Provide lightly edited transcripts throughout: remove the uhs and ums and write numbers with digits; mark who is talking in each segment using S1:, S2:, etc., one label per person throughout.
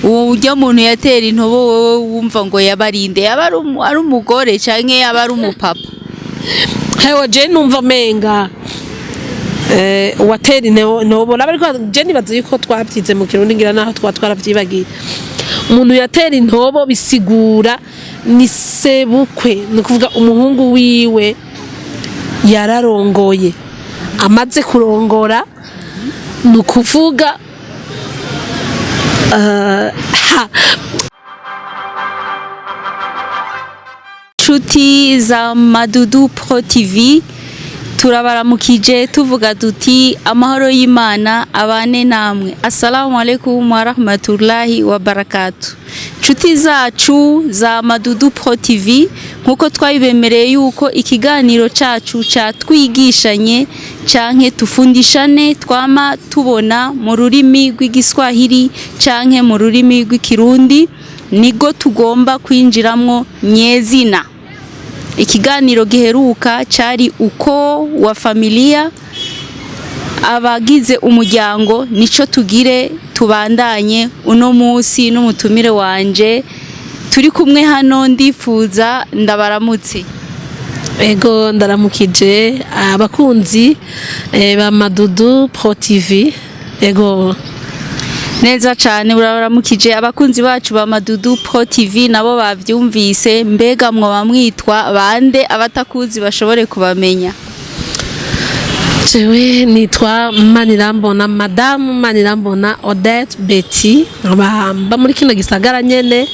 S1: uwo ujya muntu yatera intobo wowe wumva ngo yabarinde yaba ari umugore canke yaba ari umupapa?
S2: Hewe je numva menga watera intobo nabari ko je nibaza yuko twabyize mu kirundi ngira naho twaravyibagiye. Umuntu yatera intobo bisigura ni sebukwe, ni kuvuga umuhungu wiwe yararongoye, amaze kurongora ni ukuvuga
S1: Nshuti za Madudu Pro TV turabaramukije tuvuga duti amahoro y'Imana abane namwe. Assalamu alaikum wa rahmatullahi wa barakatuh. Nshuti zacu za Madudu Pro TV, nkuko twabibemereye yuko ikiganiro cacu ca twigishanye canke tufundishane twama tubona mu rurimi rw'igiswahili canke mu rurimi rw'ikirundi, nigo tugomba kwinjiramwo nyezina. Ikiganiro giheruka cari uko wa familia abagize umuryango, nico tugire tubandanye uno musi n'umutumire wanje turi kumwe hano. Ndifuza ndabaramutse.
S2: Ego ndaramukije abakunzi ba Madudu Pro TV. Ego
S1: neza cyane urabaramukije abakunzi bacu ba Madudu Pro TV, nabo bavyumvise. Mbega mwo bamwitwa bande abatakuzi bashobore kubamenya?
S2: Jewe nitwa Manirambona, Madame Manirambona Odette Betty, mba muri kino gisagara nyene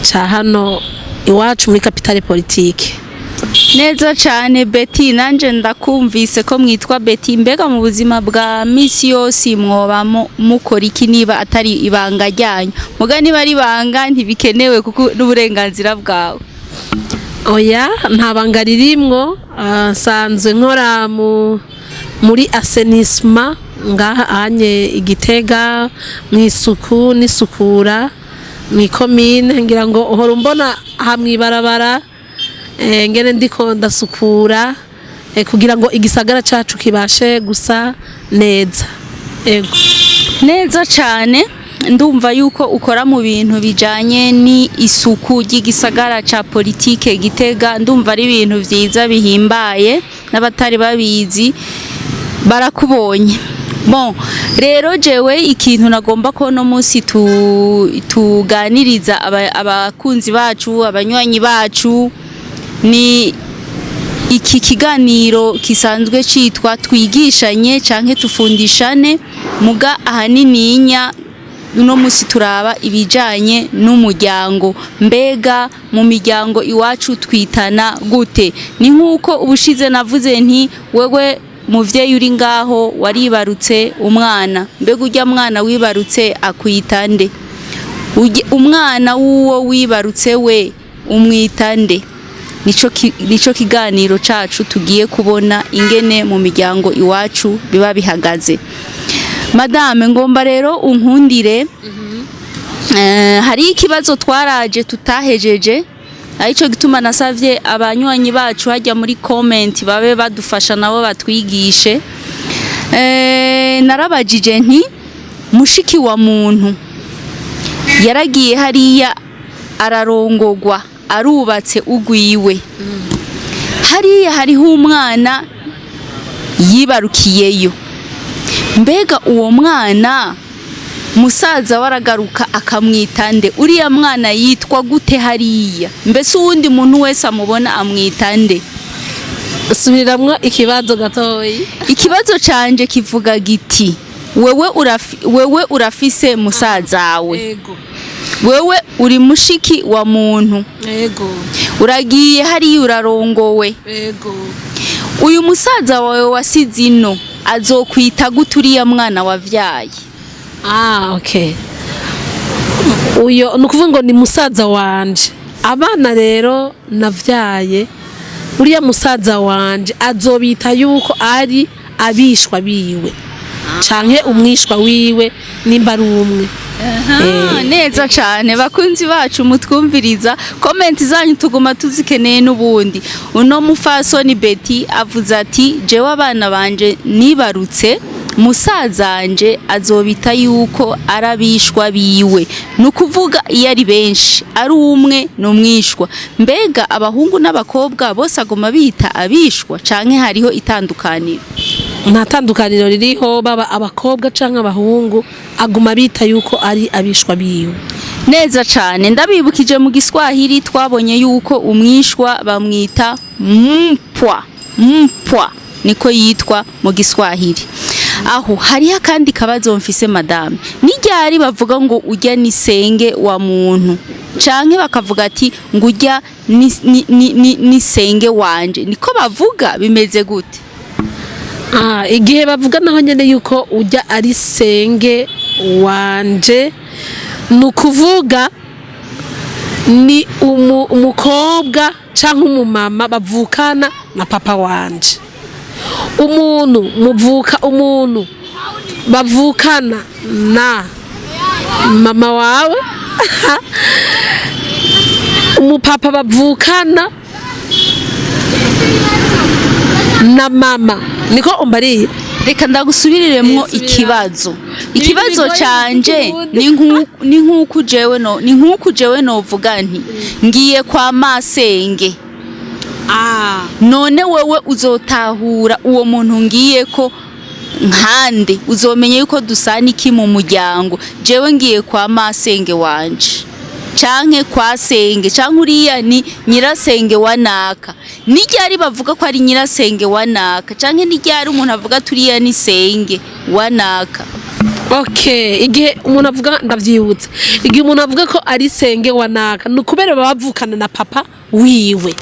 S2: ca hano iwacu muri capitale politique.
S1: Neza cyane Betty, nanje ndakumvise ko mwitwa Betty. Mbega mu buzima bwa misi yose mwoba mukora iki niba atari ibanga ryanyu? Muga niba ari ibanga ntibikenewe kuko n'uburenganzira bwawe.
S2: Oya, nta banga ririmwo. Sanzwe nkora muri assainissement ngaha anye Igitega, mwisuku n'isukura mu commune. Ngira ngo uhora umbona hamwibarabara ngene ndiko ndasukura kugira ngo igisagara cacu kibashe gusa neza. Ego
S1: neza cyane. Ndumva yuko ukora mu bintu bijanye ni isuku ry'igisagara ca politike Gitega. Ndumva ari ibintu vyiza bihimbaye, n'abatari babizi barakubonye. Bon, rero jewe ikintu nagomba ko no musi tuganiriza abakunzi bacu, abanywanyi bacu, ni iki kiganiro kisanzwe citwa twigishanye canke tufundishane. Muga ahanininya uno musi turaba ibijanye n'umuryango. Mbega mu miryango iwacu twitana gute? Ni nkuko ubushize navuze nti wewe muvyeyi uri ngaho waribarutse umwana, mbega urya mwana wibarutse akwita nde? Umwana wuwo wibarutse we umwita nde? Nico kiganiro cacu tugiye kubona ingene mu miryango iwacu biba bihagaze. Madame, ngomba rero unkundire, hari ikibazo twaraje tutahejeje, arico gituma nasavye abanywanyi bacu hajya muri comment babe badufasha nabo batwigishe. Narabajije nti mushiki wa muntu yaragiye hariya ararongogwa, arubatse ugwiwe, hariya hariho umwana yibarukiyeyo. Mbega uwo mwana musaza waragaruka akamwita nde? Uriya mwana yitwa gute hariya? Mbese uwundi muntu wese amubona amwita nde?
S2: Subiramwo ikibazo gatoyi.
S1: Ikibazo canje kivuga giti wewe urafise musazawe.
S2: Ego.
S1: Wewe uri mushiki wa muntu.
S2: Ego.
S1: Uragiye hariya urarongowe.
S2: Ego.
S1: Uyu musaza wawe wasizino azokwita gute uriya mwana wavyaye?
S2: Okay. Uyo nukuvuga ngo ni musaza wanje. Abana rero navyaye, uriya musaza wanje azobita yuko ari abishwa biwe canke umwishwa wiwe nimba ari umwe.
S1: Neza cyane bakunzi bacu mutwumviriza, comment zanyu tuguma tuzikeneye n'ubundi. Uno mufasoni Betty avuze ati jewe abana banje nibarutse musazanje azobita yuko arabishwa biwe nukuvuga iyo ari benshi ari umwe n'umwishwa mbega abahungu n'abakobwa bose agoma bita abishwa canke hariho itandukaniro
S2: nta tandukaniro ririho baba abakobwa canke abahungu aguma bita yuko ari abishwa biwe
S1: neza cane ndabibukije mu Giswahili twabonye yuko umwishwa bamwita mpwa niko yitwa mu Giswahili aho hariho kandi kabazo mfise madame n'iryari bavuga ngo ujya nisenge wa muntu canke bakavuga ati ngo ujya nisenge wanje niko bavuga bimeze gute
S2: igihe bavuga naho nyene yuko ujya ari senge wanje nukuvuga ni umukobwa canke umumama bavukana na papa wanje umuntu bavukana na mama wawe umupapa bavukana na mama niko umbariye
S1: reka ndagusubiriremwo ikibazo canje ni nkuko jewe novuga nti ngiye kwa masenge none wewe uzotahura uwo muntu ngiye ko nkande uzomenye yuko dusana iki mu muryango jewe ngiye kwa masenge wanje canke kwa senge canke uriya ni nyirasenge wanaka n'iryari bavuga ko ari nyirasenge wanaka canke n'iryari umuntu avuga turiya ni senge wanaka
S2: okay igihe umuntu avuga ndavyibutse igihe umuntu avuga ko ari senge wanaka nukubera bavukana na papa wiwe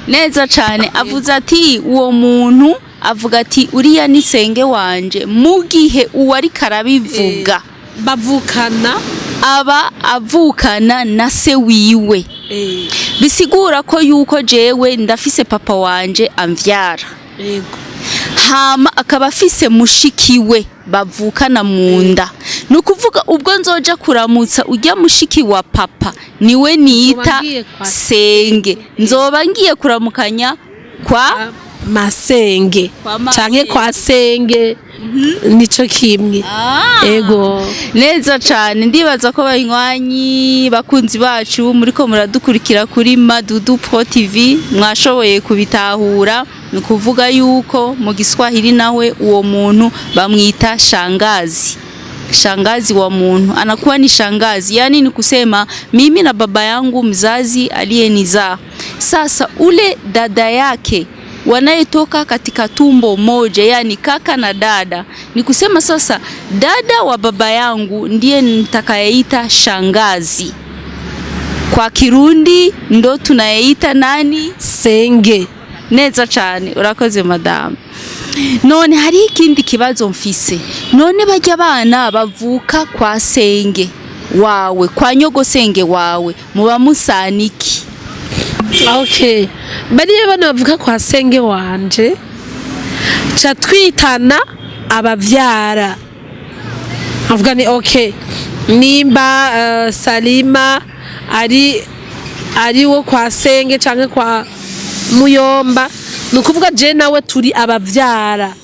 S1: neza cane avuze ati uwo muntu avuga ati uriya ni senge wanje mu gihe uwari karabivuga
S2: bavukana
S1: aba avukana na se wiwe bisigura ko yuko jewe ndafise papa wanje amvyara hama akaba afise mushikiwe bavukana munda nukuvuga ubwo nzoja kuramutsa ujya mushiki wa papa niwe nita senge nzoba ngiye kuramukanya kwa
S2: masenge canke kwa senge nico kimwe ego
S1: neza cane ndibaza ko banywanyi bakunzi bacu muriko muradukurikira kuri Madudu Pro TV mwashoboye kubitahura nukuvuga yuko mu Giswahili nawe uwo muntu bamwita shangazi wa muntu anakuwa ni shangazi yani ni kusema mimi na baba yangu mzazi aliyenizaa sasa ule dada yake wanayetoka katika tumbo moja yani kaka na dada ni kusema sasa dada wa baba yangu ndiye nitakayeita shangazi kwa Kirundi ndo tunayeita nani
S2: senge
S1: neza cane urakoze madame none hari ikindi kibazo mfise none bajya abana bavuka kwa senge wawe kwa nyogosenge wawe muba musaniki
S2: okay bariye bana bavuka kwa senge wanje cha twitana abavyara avuga ni okay nimba Salima ari wo kwa senge canke kwa muyomba nukuvuga je nawe turi abavyara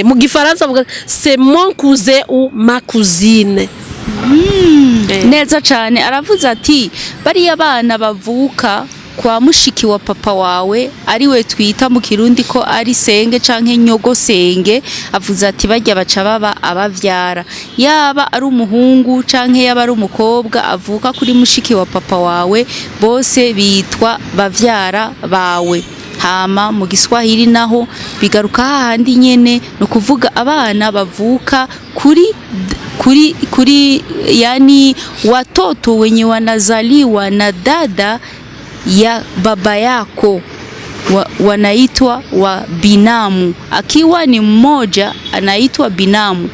S2: mu gifaransa avuga c'est mon cousin ou ma cousine
S1: neza cane aravuze ati bariya abana bavuka kwa mushiki wa papa wawe ari we twita mu Kirundi ko ari senge canke nyogosenge avuze ati bajya baca baba abavyara yaba ari umuhungu canke yaba ari umukobwa avuka kuri mushiki wa papa wawe bose bitwa bavyara bawe hama mu Giswahili naho bigaruka hahandi nyene no kuvuga abana bavuka kuri yani watoto wenye wanazaliwa na dada ya baba yako wanaitwa wa binamu akiwa ni mmoja anaitwa binamu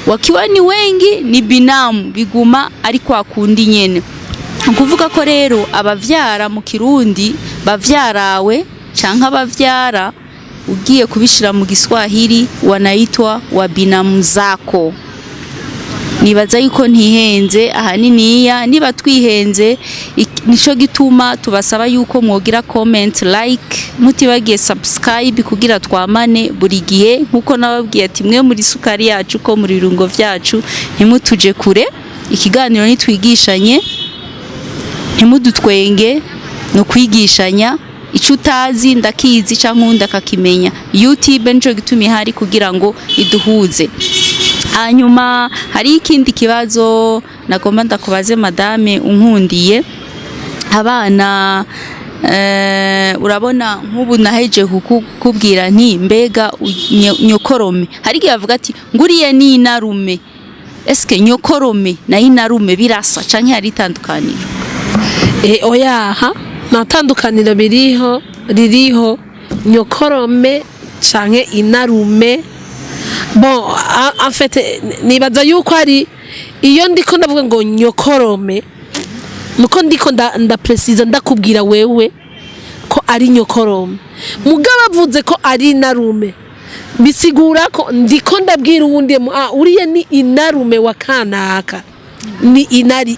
S1: wakiwa ni wengi ni binamu biguma ari kwa kundi nyene kuvuga ko rero abavyara mu Kirundi bavyarawe canke abavyara ugiye kubishira mu Giswahili wanaitwa wa binamu zako nibaza yuko ntihenze ahaniniya, niba twihenze nico gituma tubasaba yuko mwogira comment, like, mutibagiye subscribe kugira twamane buri gihe, nkuko nababwiye ati mwe muri sukari yacu ko muri birungo vyacu, ntimutuje kure. Ikiganiro ni twigishanye, ntimudutwenge, no kwigishanya. Ico utazi ndakizi canke undi akakimenya. YouTube nico gituma ihari kugira ngo iduhuze. Hanyuma hari ikindi kibazo nagomba ndakubaze madame unkundiye. Abana urabona nk'ubu naheje kukubwira nti mbega nyokorome, hari gihe bavuga ati nguriye ni inarume. Eske nyokorome na inarume birasa canke hari itandukaniro?
S2: Oyaha, nta tandukaniro ririho. Nyokorome canke inarume, bon en fait nibaza yuko ari iyo ndiko ndavuga ngo nyokorome, nuko ndiko ndaprecise ndakubwira wewe ko ari nyokorome. Mugabo avuze ko ari inarume, bisigura ko ndiko ndabwira uwundi uriye ni inarume wa kanaka, ni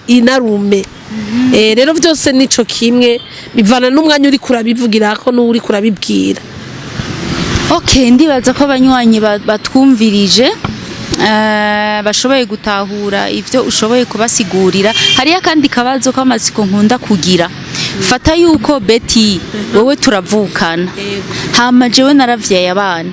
S2: inarume. Rero byose nico kimwe, bivana n'umwanya uri kurabivugira ko n'uri kurabibwira.
S1: Okay, ndibaza ko abanywanyi batwumvirije bashoboye gutahura ivyo ushoboye kubasigurira. Hari akandi kabazo k'amasiko nkunda kugira. Fata yuko Betty wowe turavukana, hama jewe naravyaye abana,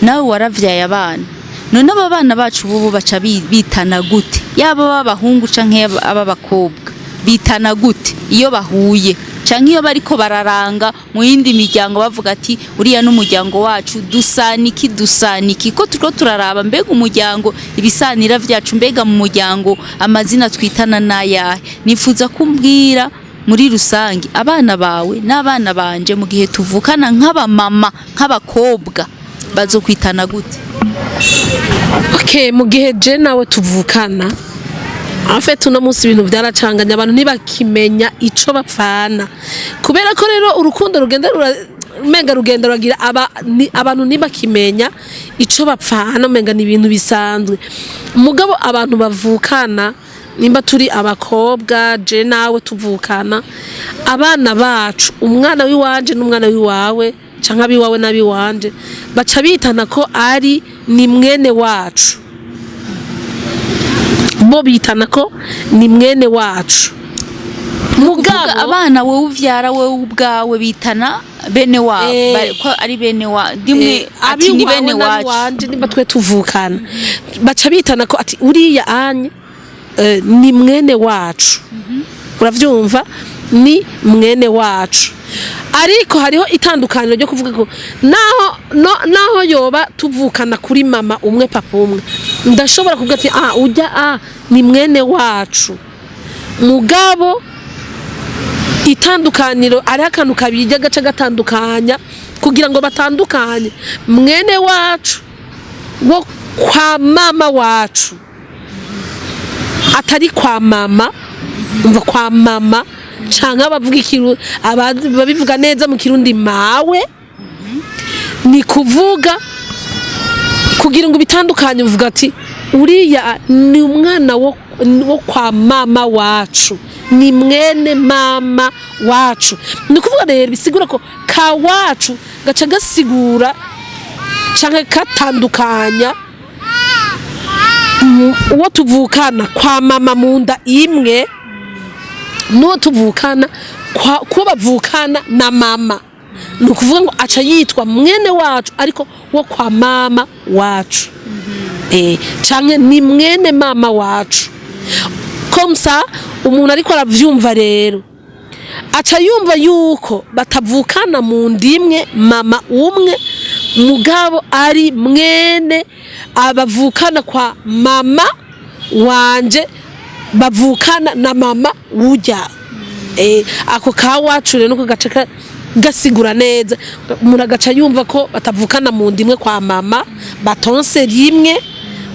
S1: nawe waravyaye abana. None aba bana bacu bubu baca bitana gute? Yaba babahungu canke ababakobwa bitana gute iyo bahuye? Canke iyo bariko bararanga mu yindi miryango bavuga ati uriya n'umuryango wacu dusaniki ko turiko turaraba mbega umuryango ibisanira vyacu, mbega mu muryango amazina twitana nayahe? Nifuza kumbwira muri rusangi abana bawe n'abana banje mu gihe tuvukana nk'abamama nk'abakobwa bazokwitana gute?
S2: Okay, mu gihe je nawe tuvukana, en fait uno munsi ibintu byaracanganya, abantu ntibakimenya ico bapfana, kubera ko rero urukundo rugenda rugenda ruragira abantu ntibakimenya ico bapfana, menga ni ibintu bisanzwe. Mugabo abantu bavukana, nimba turi abakobwa je nawe tuvukana, abana bacu, umwana wiwanje n'umwana wiwawe canke abiwawe n'abiwanje baca bitana ko ari ni mwene wacu, bo bitana ko ni mwene wacu. Mugabo
S1: abana wowe uvyara wowe ubwawe bitana bene wabo, ko ari bene wa dimwe ati ni bene wacu,
S2: nimba twe tuvukana baca bitana ko ati uriya anye ni mwene wacu. Uravyumva, ni mwene wacu. Ariko hariho itandukaniro ryo kuvuga ko naho yoba tuvukana kuri mama umwe papa umwe, ndashobora kuvuga ati ujya ni mwene wacu. Mugabo itandukaniro ari akantu kabijya gace gatandukanya kugira ngo batandukanye mwene wacu wo kwa mama wacu atari kwa mama, umva kwa mama canka bavuga ikirundi, babivuga neza mu kirundi mawe, ni kuvuga kugira ngo bitandukanye uvuga ati uriya ni umwana wo kwa mama wacu, ni mwene mama wacu. Ni kuvuga rero bisigura ko ka wacu gaca gasigura canke katandukanya uwo tuvukana kwa mama munda imwe n'uwo tuvukana ko bavukana na mama. Ni ukuvuga ngo aca yitwa mwene wacu ariko wo kwa mama wacu. Canke ni mwene mama wacu. Komsa umuntu ariko aravyumva rero aca yumva yuko batavukana mu ndimwe mama umwe, mugabo ari mwene abavukana kwa mama wanje bavukana na mama wujya. Ako ka wacu rero nuko gace gasigura neza, umuntu agaca yumva ko batavukana mu ndimwe kwa mama batonse rimwe,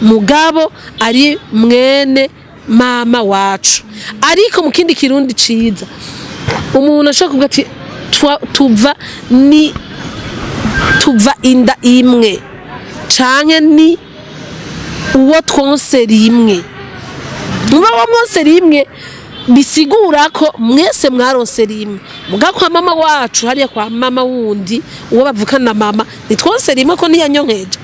S2: mugabo ari mwene mama wacu. Ariko mu kindi kirundi ciza umuntu ashaka kuvuga ati tuva inda imwe canke ni uwo twonse rimwe, muba mwose rimwe bisigura ko mwese mwaronse rimwe muga kwa mama wacu hariya kwa mama wundi uwo bavukana na mama nitwose rimwe ko ntiyanyonkeje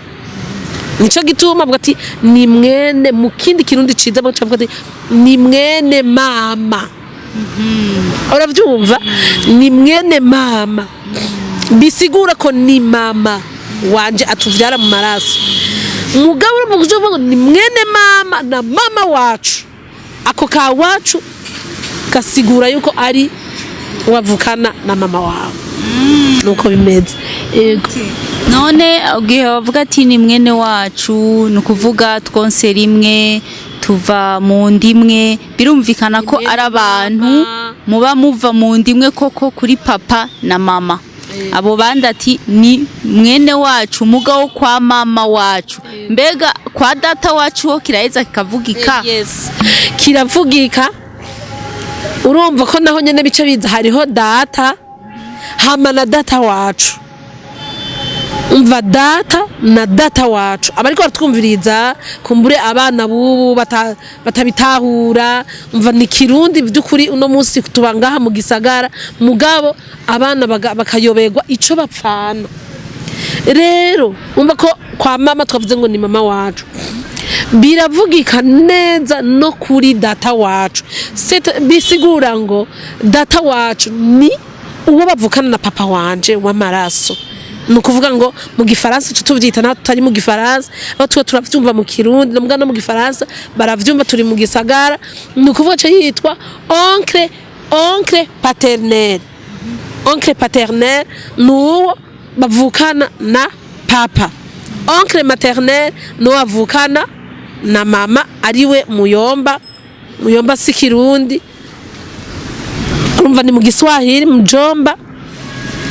S2: nico gituma avuga ati ni mwene mu kindi kirundi ciza bavuga ati ni mwene mama uravyumva ni mwene mama bisigura ko ni mama wanje atuvyara mu maraso mugabo uravuga ni mwene mama na mama wacu ako ka wacu gasigura yuko ari wavukana na mama wawe nuko bimeze yego
S1: none ugiye bavuga ati ni mwene wacu nukuvuga twonse rimwe tuva mu ndimwe birumvikana ko ari abantu muba muva mu ndimwe koko kuri papa na mama abo bandi ati ni mwene wacu mugabo kwa mama wacu mbega kwa data wacu ho kiraheza kikavugika
S2: yes kiravugika urumva ko naho nyene bice biza hariho data hama na data wacu umva data na data wacu abariko baratwumviriza kumbure abana bubu batabitahura umva ni kirundi byukuri uno munsi tubangaha mu gisagara mugabo abana bakayoberwa ico bapfana rero umva ko kwa mama twavuze ngo ni mama wacu biravugika neza no kuri data wacu bisigura ngo data wacu ni uwo bavukana na papa wanje w'amaraso nukuvuga ngo mu gifaransa tutuvyita na tutari mu gifaransa aho twa turavyumva mu kirundi nambwa no mu gifaransa baravyumva turi mu gisagara nukuvuga cyo yitwa oncle paternel oncle paternel nuwo bavukana na papa oncle maternel nuwo bavukana na mama ariwe muyomba si kirundi urumva ni mu giswahili mjomba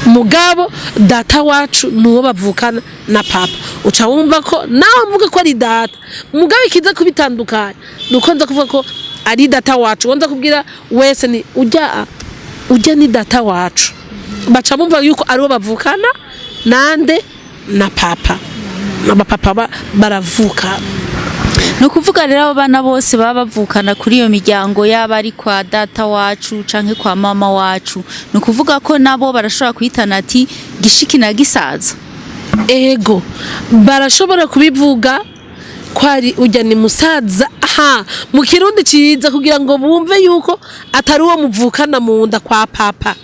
S2: mugabo data wacu nuwo bavukana na papa uca wumva ko naho mvuga ko ari data mugabo ikiza kubitandukanya nuko nza kuvuga ko ari data wacu wonza kubwira wese ni ujya ni data wacu baca bumva yuko ari wo bavukana nande na papa n'abapapa baravuka
S1: nukuvuga rero abana bose baba bavukana kuri iyo miryango yaba ari kwa data wacu canke kwa mama wacu nukuvuga ko nabo barashobora kwitana ati gishiki na gisaza
S2: ego barashobora kubivuga kwari ujya ni musaza mu kirundi ciza kugira ngo bumve yuko atari uwo muvukana mu nda kwa papa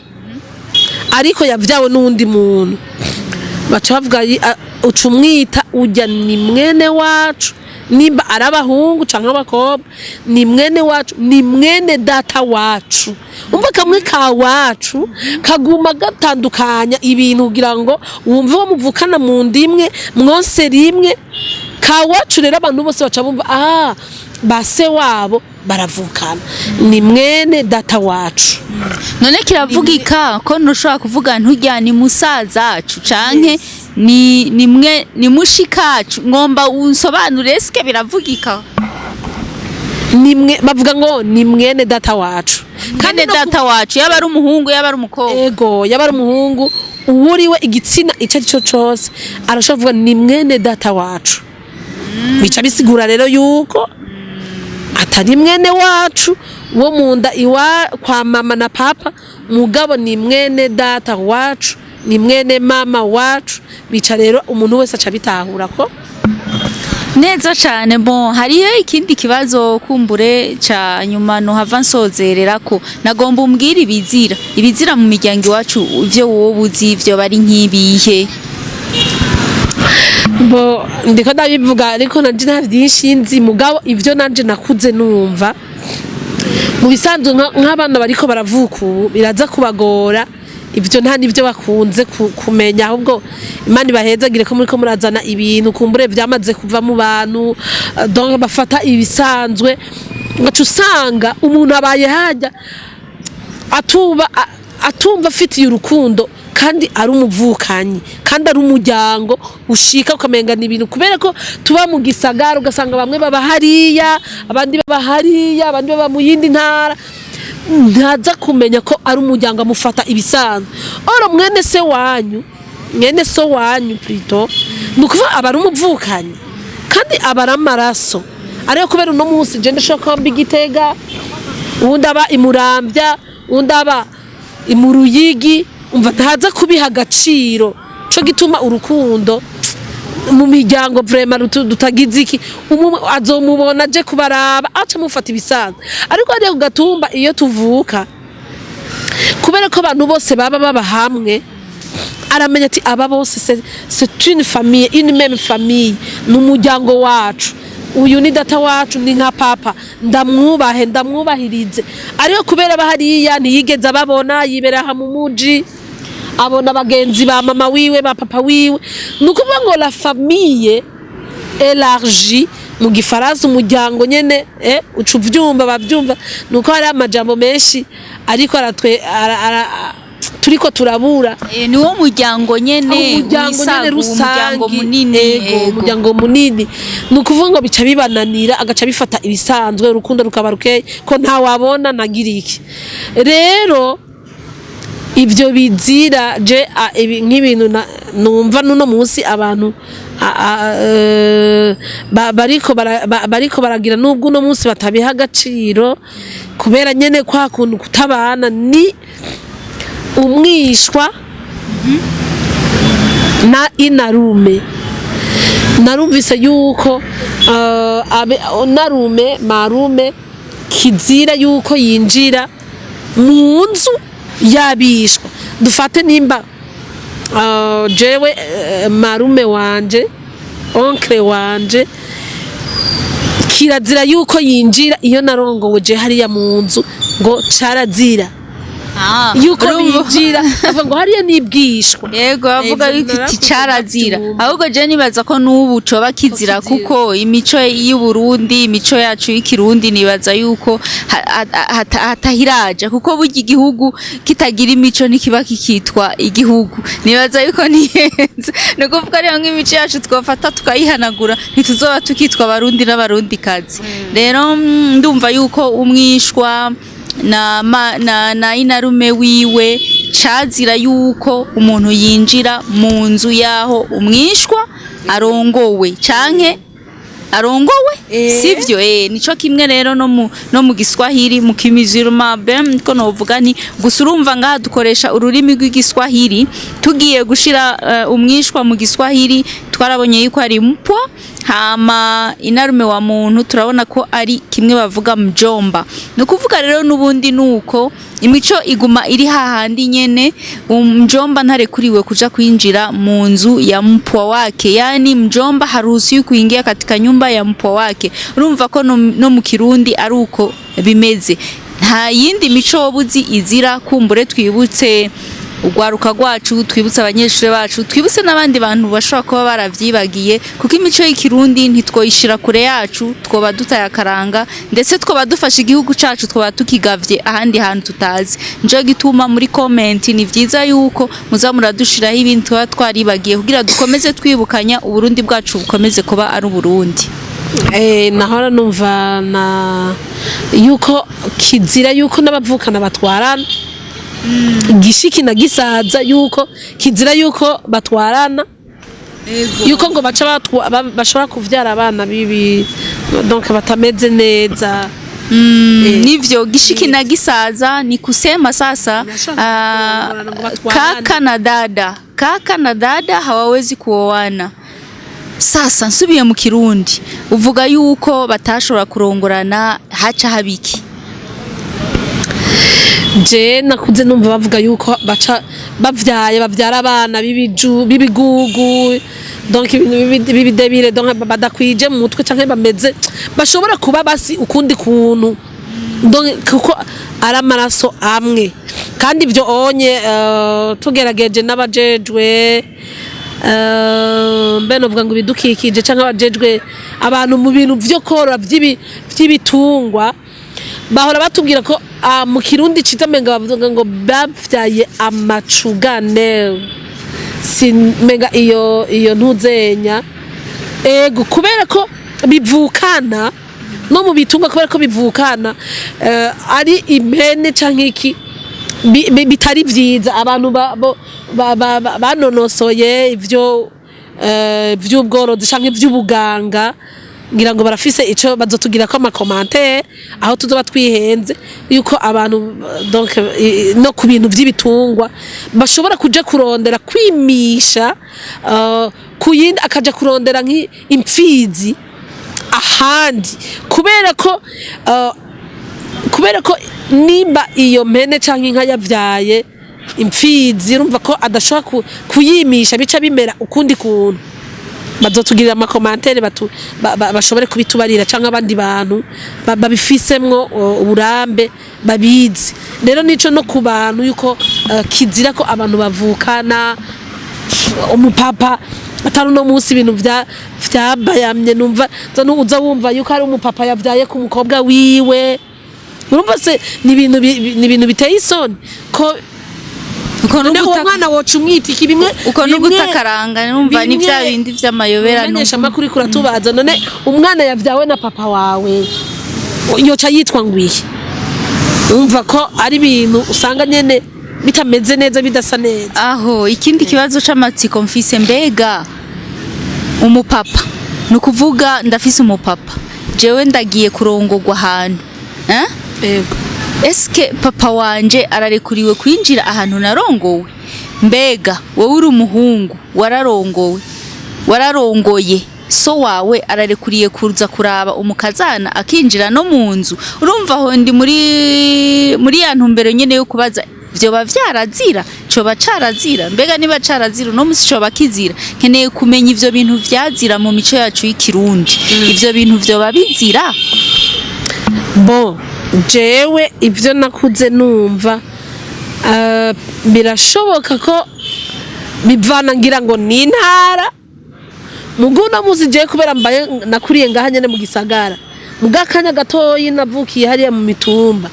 S2: ariko yavyawe n'undi muntu baca bavuga ucumwita ujya ni mwene wacu nimba arabahungu canke abakobwa ni mwene wacu ni mwene data wacu umva kamwe ka wacu kaguma gatandukanya ibintu kugira ngo wumve wo muvukana mu ndimwe mwose rimwe ka wacu rero abantu bose baca bumva base wabo baravukana ni mwene data wacu
S1: none kiravugika ko ntushobora kuvuga ntujya ni musaza wacu canke ni mushikacu ngomba unsobanure eske biravugika
S2: nimwe bavuga ngo ni mwene data wacu
S1: kandi data wacu yaba ari umuhungu yaba ari umukobwa
S2: ego yaba ari umuhungu uwuriwe igitsina icyo ari cyo cyose arashobora kuvuga ni mwene data wacu bica bisigura rero yuko atari mwene wacu wo mu nda kwa mama na papa mugabo ni mwene data wacu ni mwene mama wacu bica rero umuntu wese aca bitahura ko
S1: neza cyane hariyo ikindi kibazo kumbure ca nyuma no hava nsozerera ko nagomba umbwira ibizira mu miryango iwacu ivyo wowe uzi ivyo bari nk'ibihe
S2: ndiko ndabivuga ariko nanje nta byinshi nzi mugabo ivyo nanje nakuze numva mu bisanzwe nk'abana bariko baravuka ubu biraza kubagora ibyo nta nivyo bakunze kumenya ahubwo Imana ibahezagire ko muriko murazana ibintu kumbure byamaze kuva mu bantu donc bafata ibisanzwe ngacu usanga umuntu abaye hajya atumva afitiye urukundo kandi ari umuvukanyi kandi ari umuryango ushika ukamengana ibintu kubera ko tuba mu gisagara ugasanga bamwe baba hariya abandi baba hariya abandi baba mu yindi ntara ntaza kumenya ko ari umuryango amufata ibisanzwe oro mwene so wanyu plutôt nukuva aba ari umuvukanyi kandi aba ari amaraso ariyo kubera uno munsi je ndashaka kwamba igitega uwundi aba imurambya uwundi aba imuruyigi umva ntaza kubiha agaciro co gituma urukundo mu miryango vraiment dutagize iki azomubona je kubaraba aca mufata ibisanzwe ariko ariyo gatumba iyo tuvuka kubera ko abantu bose baba hamwe aramenya ati aba bose c'est une famille une même famille n'umuryango wacu uyu ni data wacu ni nka papa ndamwubahirize ariyo kubera bahariya ntiyigeze ababona yibera mu muji abona bagenzi ba mama wiwe ba papa wiwe nukuvuga ngo la famille élargie mu gifaransa umuryango nyene uca uvyumva bavyumva nuko hari amajambo menshi ariko turiko turabura
S1: ni wo muryango nyene
S2: rusangi
S1: munini
S2: umuryango munini nukuvuga ngo bica bibananira agaca bifata ibisanzwe urukundo rukaba rukeye ko nta wabona nagira iki rero ibyo bizira je nk'ibintu numva nuno munsi abantu bariko baragira nubwo uno munsi batabiha agaciro kubera nyene kwa kuntu kutabana ni umwishwa na inarume narumvise yuko marume kizira yuko yinjira mu nzu yabishwa dufate nimba jewe marume wanje onkle wanje kirazira yuko yinjira iyo narongowe je hariya mu nzu ngo carazira yuko binjira avuga ngo hariya nibwishwa
S1: yego bavuga yuko carazira ahubwo je nibaza ko n'ubu coba kizira kuko imico y'u Burundi imico yacu y'ikirundi nibaza yuko hatahiraje kuko burya igihugu kitagira imico ntikiba kikitwa igihugu nibaza yuko nihenze no kuvuga ariyo nk'imico yacu twafata tukayihanagura ntituzoba tukitwa abarundi n'abarundikazi rero ndumva yuko umwishwa na inarume wiwe cazira yuko umuntu yinjira mu nzu yaho umwishwa arongowe canke arongowe sivyo nico kimwe rero no mu Giswahili mu kimiziruma ko novuga ni gusa urumva ngaha dukoresha ururimi rw'igiswahili tugiye gushira umwishwa mu Giswahili twarabonye yuko ari mpwa hama inarume wa muntu turabona ko ari kimwe bavuga mjomba no kuvuga rero nubundi nuko imico iguma iri hahandi nyene mjomba ntarekuriwe kuja kwinjira mu nzu ya mpwa wake yani mjomba haruhusiwi kuingia katika nyumba ya mpwa wake urumva ko no mu Kirundi ari uko bimeze nta yindi mico buzi izira kumbure twibutse ugwaruka rwacu twibutse abanyeshuri bacu twibutse n'abandi bantu bashobora kuba baravyibagiye kuko imico y'ikirundi ntitwoyishira kure yacu twoba dutaye akaranga ndetse twoba dufasha igihugu cacu twoba tukigavye ahandi hantu tutazi nje gituma muri comment ni vyiza yuko muza muradushiraho ibintu twa twaribagiye kugira dukomeze twibukanya uburundi bwacu bukomeze kuba ari uburundi
S2: nahora numva na yuko kizira yuko n'abavukana batwarana gishiki na gisaza yuko kizira yuko batwarana yuko ngo bashobora kuvyara abana bibi donc batameze neza
S1: nivyo gishiki na gisaza ni kusema sasa kaka na dada hawawezi kuoana sasa nsubiye mu Kirundi uvuga yuko batashobora kurongorana haca habiki
S2: je nakuze numva bavuga yuko baca bavyara abana bibigugu donc ibintu bibidebire donc badakwije mu mutwe canke bameze bashobora kuba basi ukundi kuntu donc kuko ari amaraso amwe kandi ivyo onye tugerageje n'abajejwe mbeno vuga ngo bidukikije canke abajejwe abantu mu bintu vyo korora vy'ibitungwa bahora batubwira ko mu Kirundi citamenga bavuga ngo bavyaye amacugane simenga iyo ntuzenya ego kubera ko bivukana no mu bitungwa kubera ko bivukana ari impene canke iki bitari vyiza abantu banonosoye ivyo vy'ubworozi canke vy'ubuganga ngira ngo barafise ico bazotugira ko amakomantere aho tuzoba twihenze yuko abantu donc no ku bintu by'ibitungwa bashobora kuja kurondera kwimisha kuyindi akaja kurondera nk'impfizi ahandi kubera ko nimba iyo mpene canke inka yavyaye impfizi urumva ko adashobora kuyimisha bica bimera ukundi kuntu bazotugirira amakomantere bashobore kubitubarira canke abandi bantu babifisemwo uburambe babizi rero nico no ku bantu yuko kizira ko abantu bavukana umupapa atari no munsi ibintu vyabayamye numva uza wumva yuko ari umupapa yavyaye ku mukobwa wiwe urumva se ni ibintu biteye isoni ko uwo mwana woca umwitiki bimwe
S1: uko n'ugutakaranga numva ni vya bindi vy'amayobera
S2: n'umenyesha amakuru kuratubaza none umwana yavyawe na papa wawe yoca yitwa ngwiye umva ko ari ibintu usanga nyene bitameze neza bidasa neza
S1: aho ikindi kibazo c'amatsiko mfise mbega umupapa nukuvuga ndafise umupapa jewe ndagiye kurongorwa ahantu
S2: yego
S1: eske papa wanje ararekuriwe kwinjira ahantu narongowe mbega wowe uri umuhungu wararongoye so wawe ararekuriye kuza kuraba umukazana akinjira no mu nzu urumva aho ndi muri ya ntumbero nyene yo kubaza vyoba vyarazira coba carazira mbega niba carazira no musi coba kizira nkeneye kumenya ivyo bintu vyazira mu mico yacu y'ikirundi ivyo bintu vyoba bizira
S2: bon jewe ivyo nakuze numva birashoboka ko bivana ngira ngo ni intara muguna muzi je kubera mbaye nakuriye ngaha nyene mu gisagara mugakanya gatoyi navukiye hariya mu mitumba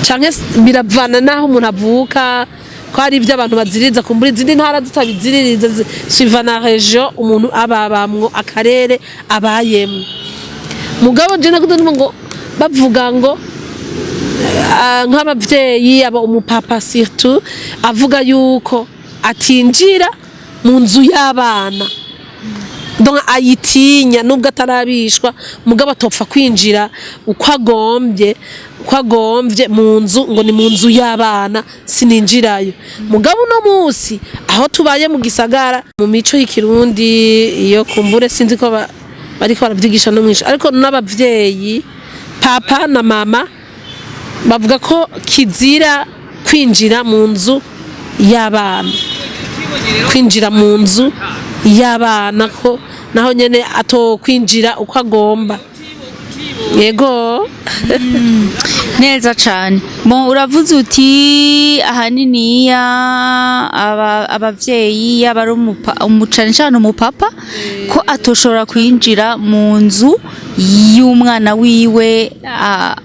S2: canke biravana naho umuntu avuka ko ari ivyo abantu baziriza kumbura izindi ntara zitabiziririza suivana region umuntu ababamwo akarere abayemwe mugabo je nakuze ngo bavuga ngo nk'abavyeyi aba umupapa surtout avuga yuko atinjira mu nzu y'abana donc ayitinya nubwo atarabishwa mugabo atopfa kwinjira uko agombye mu nzu ngo ni mu nzu y'abana sininjirayo mugabo no musi aho tubaye mu gisagara mu mico y'ikirundi iyo kumbure sinzi ko bariko baravyigisha no mwisha ariko n'abavyeyi papa na mama bavuga ko kizira kwinjira mu nzu y'abana ko naho nyene ato kwinjira uko agomba yego
S1: neza cane bon uravuze uti ahanini abavyeyi yaba umucane cyane umupapa ko atoshobora kwinjira mu nzu y'umwana wiwe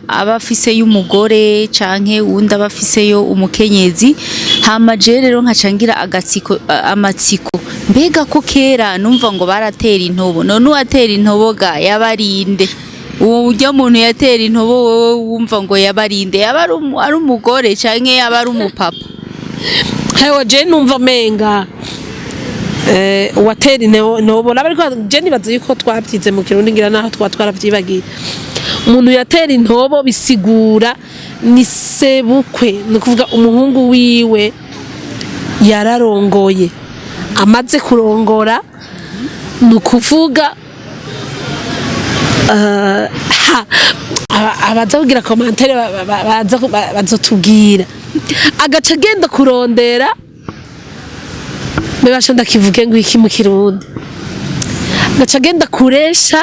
S1: abafise y'umugore canke wundi abafiseyo umukenyezi hama je rero nkacangira amatsiko mbega ko kera numva ngo baratera intobo none uwatera intobo ga yabarinde uwo ujya muntu yatera intobo wowe wumva ngo yabarinde yaba ari umugore canke yaba ari umupapa
S2: hewe je numva menga watera intobo nabariko je nibaza yuko twavyize mu kirundi ngira naho twaravyibagiye umuntu yatera intobo bisigura ni sebukwe ni kuvuga umuhungu wiwe yararongoye amaze kurongora ni ukuvuga abaza kugira komantere bazotubwira agaca agenda kurondera bebasha ndakivuge ngo iki mu kirundi agaca agenda kuresha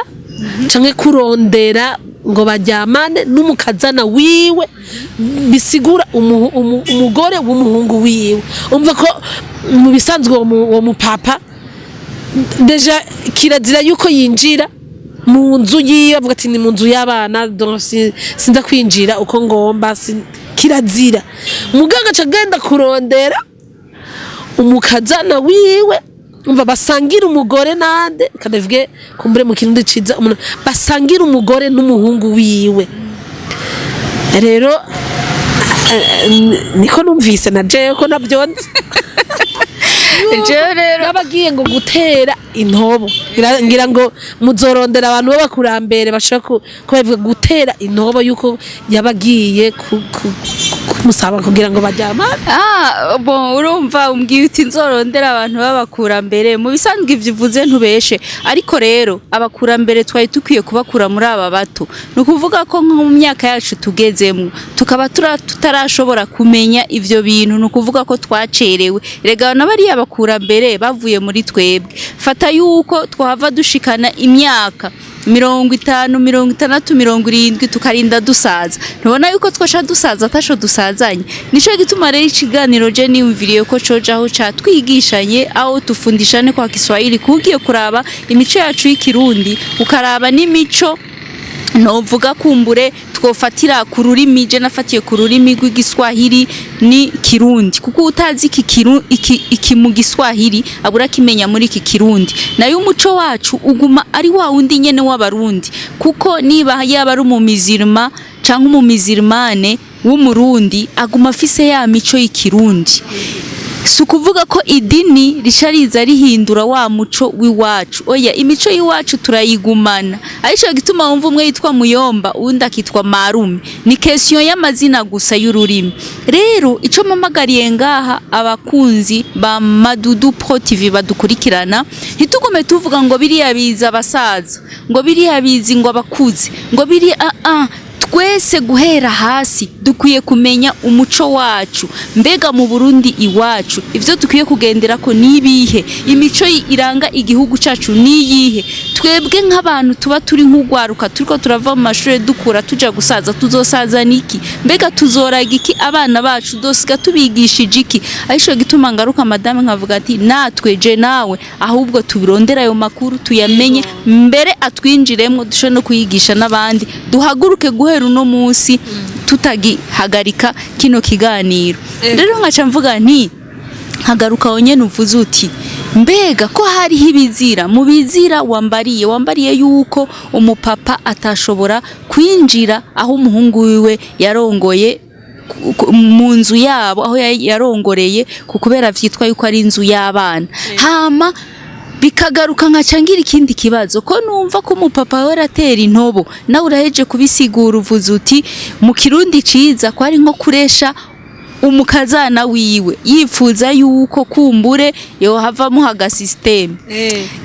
S2: canke kurondera ngo bajyamane n'umukazana wiwe bisigura umugore w'umuhungu wiwe umva ko mu bisanzwe uwo mupapa deja kirazira yuko yinjira mu nzu yiwe avuga ati ni mu nzu y'abana sinda kwinjira uko ngomba kirazira muganga agenda kurondera umukazana wiwe umva basangira umugore nande kadavuge kumbure mu kirundi ciza basangira umugore n'umuhungu wiwe rero niko numvise na jewe ko navyonze yabagiye ngo gutera intobo ngira ngo muzorondera abantu b'abakurambere bashaka kubavuga gutera intobo yuko yabagiye kumusaba kugira ngo bajyama.
S1: Bon urumva umbwiye uti nzorondera abantu b'abakurambere mu bisanzwe ivyo uvuze ntubeshe, ariko rero abakurambere twari tukwiye kubakura muri aba bato. Nukuvuga ko nko mu myaka yacu tugezemwo tukaba tutarashobora kumenya ivyo bintu, nukuvuga ko twacerewe. Rega nabari abakurambere bavuye muri twebwe, fata yuko twahava dushikana imyaka 50, 60, 70 tukarinda dusaza. Ntubona yuko twasha dusaza atasho dusazanye. Nico gituma rero ikiganiro je niyumviriye ko cojaho ca twigishanye aho tufundishane kwa Kiswahili, kugiye kuraba imico yacu y'ikirundi ukaraba n'imico novuga kumbure twofatira ku rurimi. Je nafatiye ku rurimi rw'igiswahili ni kirundi, kuko utazi iki mu giswahili abura kimenya muri iki kirundi. Nayo umuco wacu uguma ari wa wundi nyene w'abarundi, kuko niba yaba ari umumizirima canke umumizirmane w'umurundi aguma afise ya mico y'ikirundi. Sukuvuga ko idini rishariza rihindura wa muco w'iwacu. Oya, imico y'iwacu turayigumana. Aisha gituma wumva umwe yitwa Muyomba uwundi akitwa Marume, ni question y'amazina gusa y'ururimi. Rero ico mamagariye ngaha abakunzi ba Madudu Pro TV badukurikirana, ntitugume tuvuga ngo biriya biza abasaza, ngo biriya bizi ngo abakuze, ngo biri twese guhera hasi dukwiye kumenya umuco wacu. Mbega mu Burundi iwacu ivyo dukwiye kugendera ko nibihe, imico iranga igihugu cacu niyihe. Twebwe nk'abantu tuba turi nk'ugwaruka turiko turava mu mashuri dukura tuja gusaza, tuzosaza niki? Mbega tuzoraga iki abana bacu? Dosiga tubigishije iki? Aisho gituma ngaruka madame nkavuga ati natwe je nawe ahubwo tubirondera ayo makuru tuyamenye mbere atwinjiremwo dusho no kuyigisha n'abandi. Duhaguruke guhera uno munsi tutagihagarika kino kiganiro. Rero nkaca mvuga nti hagaruka wonyene uvuze uti mbega ko hari hibizira mu bizira wambariye yuko umupapa atashobora kwinjira aho umuhungu wiwe yarongoye mu nzu yabo, aho yarongoreye kukubera vyitwa yuko ari inzu y'abana. Hama bikagaruka nkacangira ikindi kibazo ko numva ko umupapa we ratera intobo, nawe uraheje kubisigura uvuze uti mu kirundi ciza ko ari nko kuresha umukazana wiwe yifuza yuko kumbure yohava muhaga system.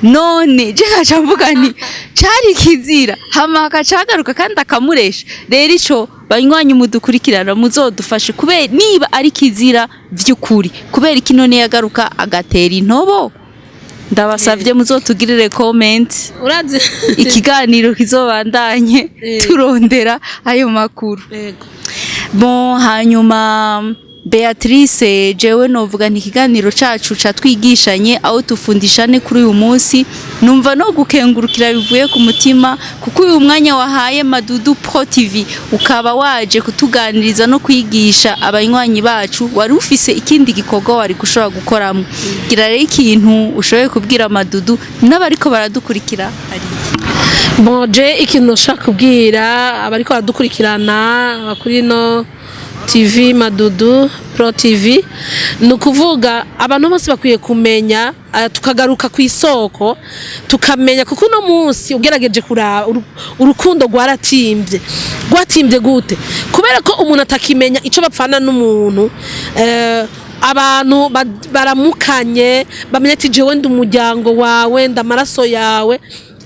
S1: None je gaca mvuga nti cari kizira hama hakacagaruka kandi akamuresha. Rero ico banywanyi mudukurikirana muzodufashe kubera niba ari kizira vy'ukuri, kubera iki none yagaruka agatera intobo. Ndabasavye muzotugirire comment,
S2: urazi
S1: ikiganiro kizobandanye turondera ayo makuru. Bon, hanyuma Beatrice jewe novuga nti ikiganiro cacu ca twigishanye aho tufundishane kuri uyu munsi numva no gukengurukira bivuye ku mutima, kuko uyu mwanya wahaye Madudu Pro TV ukaba waje kutuganiriza no kwigisha abanywanyi bacu. Wari ufise ikindi gikorwa wari gushobora gukoramo, gira rero ikintu ushoboye kubwira Madudu n'abariko baradukurikira ari
S2: Bonje ikintu nshaka kubwira abariko baradukurikirana bakuri no TV Madudu Pro TV nukuvuga abantu bose bakwiye kumenya, tukagaruka ku isoko tukamenya, kuko no munsi ugerageje kura urukundo rwatimbye gute, kubera ko umuntu atakimenya ico bapfana n'umuntu. Abantu baramukanye bamenye ati jewe ndi umuryango wawe ndamaraso yawe,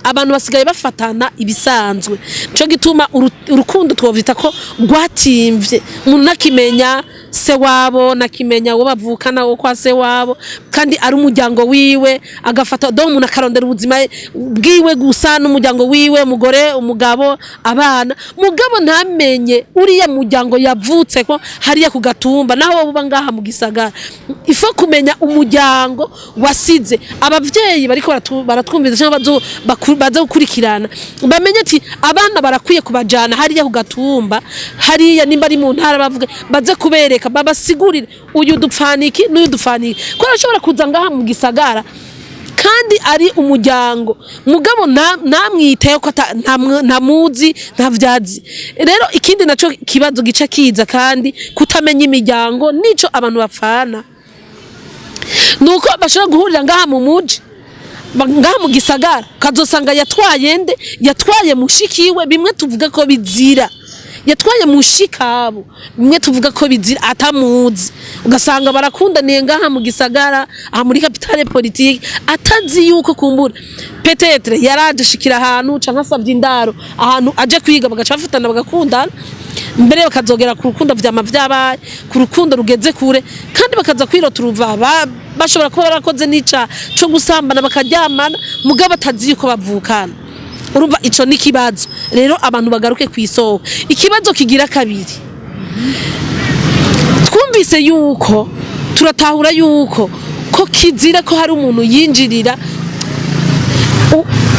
S2: abantu basigaye bafatana ibisanzwe. Cyo gituma urukundo twovita ko rwatimvye, umuntu nakimenya se wabo nakimenya wo bavukana wo kwa se wabo kandi ari umuryango wiwe, agafata do umuntu akarondera ubuzima bwiwe gusa n'umuryango wiwe, umugore umugabo abana, mugabo ntamenye uriya muryango yavutse ko hariya ku gatumba naho buba ngaha mu gisagara. Ifo kumenya umuryango wasize. Abavyeyi bariko baratwumviza cyangwa baza gukurikirana bamenye ati abana barakwiye kubajana hariya ku gatumba, hariya nimba ari mu ntara bavuga baze kubereka babasigurire uyu dupfaniki n'uyu dupfaniki, ko arashobora kuza ngaha mu gisagara kandi ari umuryango mugabo namwiteyo ko ntamuzi ntavyazi. Rero ikindi naco kibazo gica kiza kandi kutamenya imiryango nico abantu bapfana. nuko bashobora guhurira ngaha mu muji ngaha mu gisagara kazosanga yatwaye mushikiwe bimwe tuvuga ko bizira yatwaye mushikabo bimwe tuvuga ko bizira atamuzi ugasanga barakundaniye ngaha mu gisagara aha muri capitale politique atazi yuko kumbura peut-être yaraje shikira ahantu canka savye indaro ahantu aje kwiga bagaca bafatana bagakundana mbere bakazogera ku rukundo vyabaye ku rukundo rugeze kure kandi bakaza kwiroturuva bashobora kuba barakoze nica cyo gusambana bakaryamana mugabo atazi yuko bavukana urumva ico ni kibazo rero abantu bagaruke kwisoko ikibazo kigira kabiri twumvise yuko turatahura yuko ko kizira ko hari umuntu yinjirira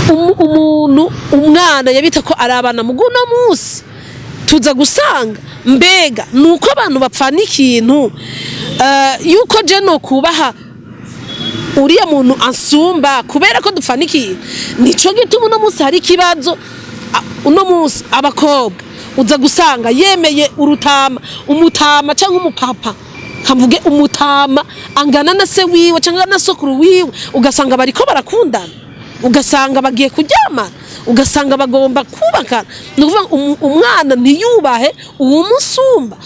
S2: umuntu umwana yabita ko arabana muguno musi tuza gusanga mbega nuko abantu bapfana ikintu yuko je no kubaha uriya muntu ansumba kubera ko dupfana ikintu nico gituma uno musi hari kibazo uno musi abakobwa uza gusanga yemeye umutama cyangwa umupapa kamvuge umutama angana na se wiwe cyangwa na sokuru wiwe ugasanga bariko barakundana ugasanga bagiye kuryamana ugasanga bagomba kubaka nukuvuga umwana ntiyubahe umusumba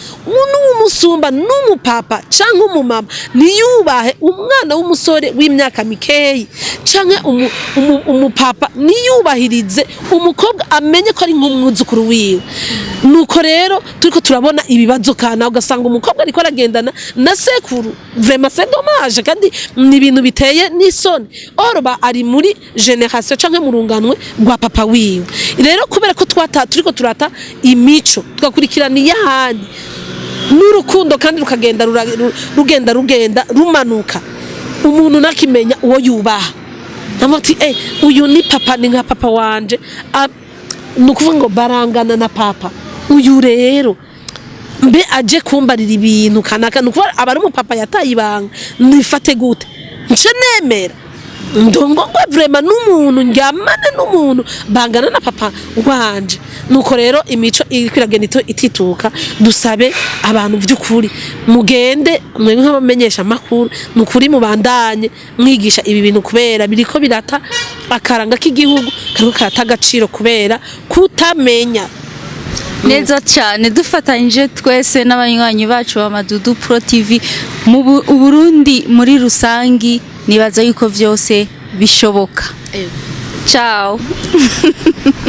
S2: n'umupapa canke umumama ntiyubahe umwana w'umusore w'imyaka mikeyi canke umupapa ntiyubahirize umukobwa amenye ko ari nk'umwuzukuru wiwe nuko rero turiko turabona ibibazo kana ugasanga umukobwa ariko aragendana na sekuru vraiment c'est dommage kandi ni ibintu biteye n'isoni oroba ari muri generation canke mu runganwe rwa papa wiwe rero kubera ko turiko turata imico tugakurikirana iyahandi n'urukundo kandi rugenda rumanuka umuntu nakimenya uwo yubaha namati uyu ni papa ni nka papa wanje nukuvuga ngo barangana na papa uyu rero mbe aje kumbarira ibintu kanaka nukuvuga abari mu papa yatayibanga nifate gute nce nemera ndongo vraiment n'umuntu njyamane n'umuntu bangana na papa wanje nuko rero imico irikiragenda itituka dusabe abantu by'ukuri mugende mwe nk'abamenyesha makuru nukuri mubandanye mwigisha ibi bintu kubera biriko birata akaranga k'igihugu kariko karata agaciro kubera kutamenya
S1: neza cyane dufatanyije twese n'abanywanyi bacu ba Madudu Pro TV mu Burundi muri rusangi nibaza yuko vyose bishoboka. Ciao.